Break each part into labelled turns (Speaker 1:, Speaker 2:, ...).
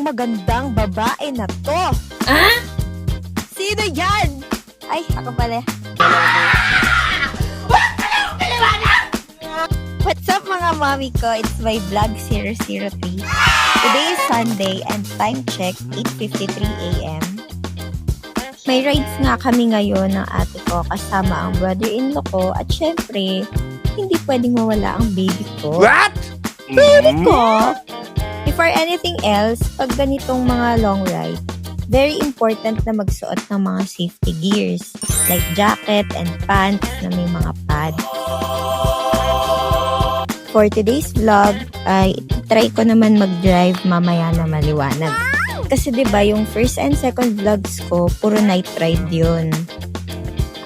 Speaker 1: magandang babae na to?
Speaker 2: Ah?
Speaker 1: Sino yan?
Speaker 2: Ay, ako pala. What's up mga mami ko? It's my vlog 003. Today is Sunday and time check 8:53 a.m. May rides nga kami ngayon ng ate ko kasama ang brother-in-law ko at syempre, hindi pwedeng mawala ang baby ko.
Speaker 3: What?
Speaker 2: Baby ko! Before anything else, pag ganitong mga long ride, very important na magsuot ng mga safety gears like jacket and pants na may mga pad. For today's vlog, ay try ko naman mag-drive mamaya na maliwanag. Kasi 'di ba yung first and second vlogs ko, puro night ride 'yun.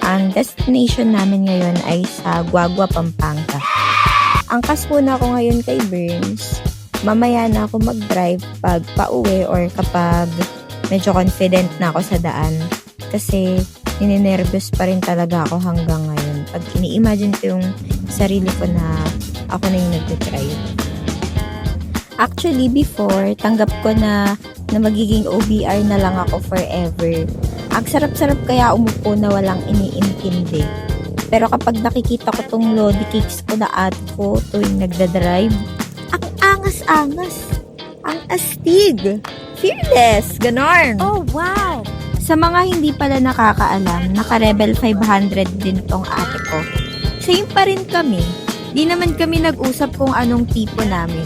Speaker 2: Ang destination namin ngayon ay sa Guagua, Pampanga. Angkas muna ako ngayon kay Burns. Mamaya na ako mag-drive pag pauwi or kapag medyo confident na ako sa daan. Kasi ninenervyos pa rin talaga ako hanggang ngayon. Pag ini-imagine ko yung sarili ko na ako na yung nag-drive. Actually, before, tanggap ko na magiging OBR na lang ako forever. Ang sarap-sarap kaya umupo na walang iniintindi. Pero kapag nakikita ko tong lodi cakes ko na ate ko tuwing nagdadrive, ang angas-angas, ang astig, fearless, ganon.
Speaker 1: Oh, wow!
Speaker 2: Sa mga hindi pala nakakaalam, naka-Rebel 500 din tong ate ko. Same pa rin kami. Di naman kami nag-usap kung anong tipo namin.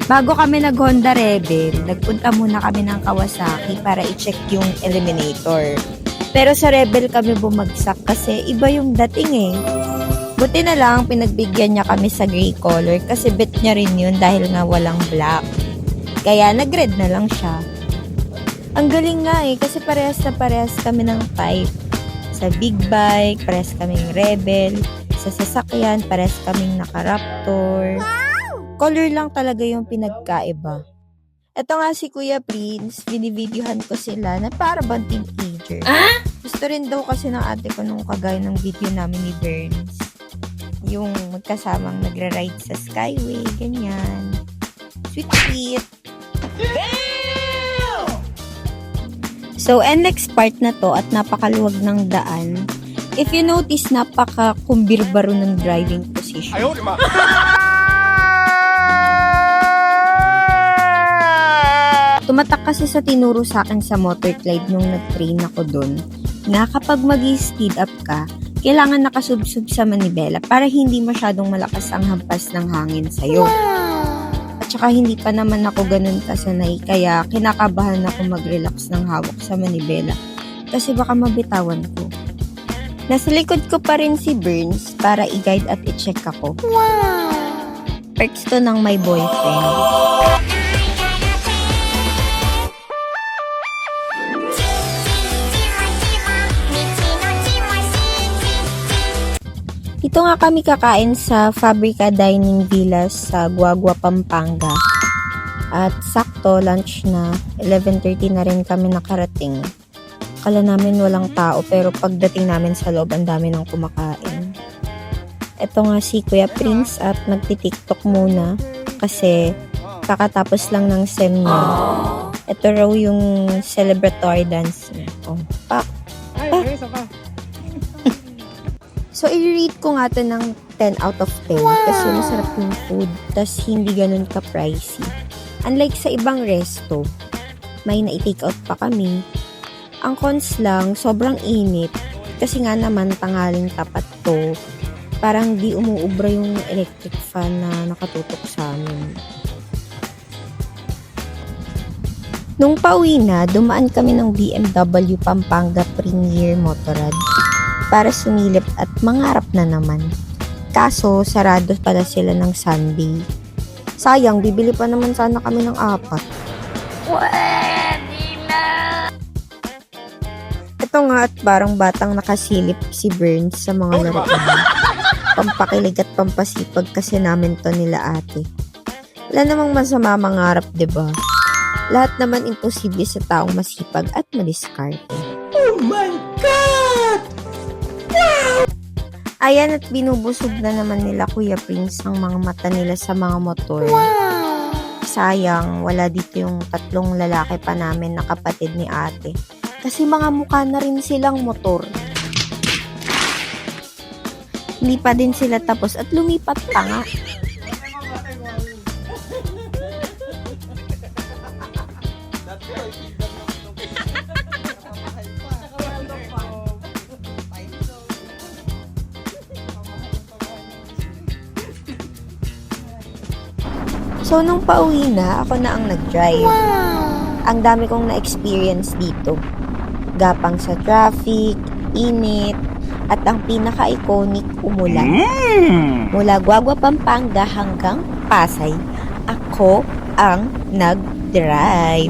Speaker 2: Bago kami nag-Honda Rebel, nagpunta muna kami ng Kawasaki para i-check yung eliminator. Pero sa Rebel kami bumagsak kasi iba yung dating eh. Buti na lang pinagbigyan niya kami sa gray color kasi bet niya rin yun dahil nga walang black. Kaya nag-red na lang siya. Ang galing nga eh kasi parehas na parehas kami ng type. Sa big bike, parehas kaming Rebel. Sa sasakyan, parehas kaming naka-Raptor. Color lang talaga yung pinagkaiba. Ito nga si Kuya Prince, binivideohan ko sila na para bang teenager.
Speaker 1: Ah?
Speaker 2: Gusto rin daw kasi ng ate ko nung kagaya ng video namin ni Burns. Yung magkasamang nagra-ride sa Skyway, ganyan. Sweet. So, and next part na to at napakaluwag ng daan. If you notice, napaka-kumbirbaro ng driving position.
Speaker 3: Ayaw, di ma.
Speaker 2: Tumatak kasi sa tinuro sa akin sa motorclide nung nag-train ako dun, na kapag mag-speed up ka, kailangan nakasubsub sa manibela para hindi masyadong malakas ang hampas ng hangin sa'yo. At saka hindi pa naman ako ganun kasanay, kaya kinakabahan ako mag-relax ng hawak sa manibela kasi baka mabitawan ko. Nasa likod ko pa rin si Burns para i-guide at i-check ako.
Speaker 1: Wow!
Speaker 2: Perks to ng my boyfriend. Dito nga kami kakain sa Fabrica Dining Villas sa Guagua, Pampanga. At sakto, lunch na. 11:30 na rin kami nakarating. Akala namin walang tao pero pagdating namin sa loob, ang dami nang kumakain. Ito nga si Kuya Prince at nagti-TikTok muna kasi kakatapos lang ng SEM niya. Ito raw yung celebratory dance niya. Oh, pak! So, i-rate ko nga ito ng 10 out of 10 kasi masarap yung food tas hindi ganun ka-pricey. Unlike sa ibang resto, may na-take out pa kami. Ang cons lang, sobrang init kasi nga naman tanghaling tapat to. Parang di umuubra yung electric fan na nakatutok sa amin. Nung pauwi na, dumaan kami ng BMW Pampanga Premier Motorrad para sumilip at mangarap na naman. Kaso, sarado pala sila ng Sunday. Sayang, bibili pa naman sana kami ng 4. Ito nga at parang batang nakasilip si Burns sa mga laruan. Pampakilig at pampasipag kasi namin to nila ate. Wala namang masama mangarap, 'di ba? Lahat naman imposible sa taong masipag at madiskarte.
Speaker 3: Oh my God! Wow!
Speaker 2: Ayan at binubusog na naman nila Kuya Prince ang mga mata nila sa mga motor.
Speaker 1: Wow!
Speaker 2: sayang, wala dito yung tatlong lalaki pa namin na kapatid ni ate. Kasi mga mukha na rin silang motor. Hindi pa din sila tapos at lumipat pa nga. So, nung pauwi na, ako na ang nag-drive. Ang dami kong na-experience dito. Gapang sa traffic, init, at ang pinaka-iconic, umulan. Mula Guagua, Pampanga hanggang Pasay, ako ang nag-drive.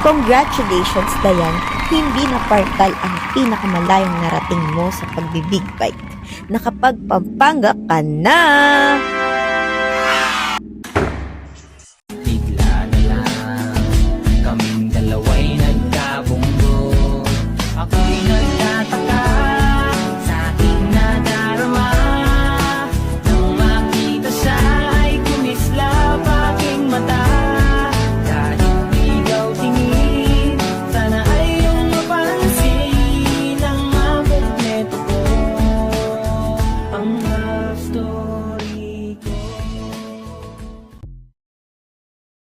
Speaker 2: Congratulations, Dayan! Hindi na partal ang pinakamalayong narating mo sa pagbibig bike. Nakapag-Pampanga ka na!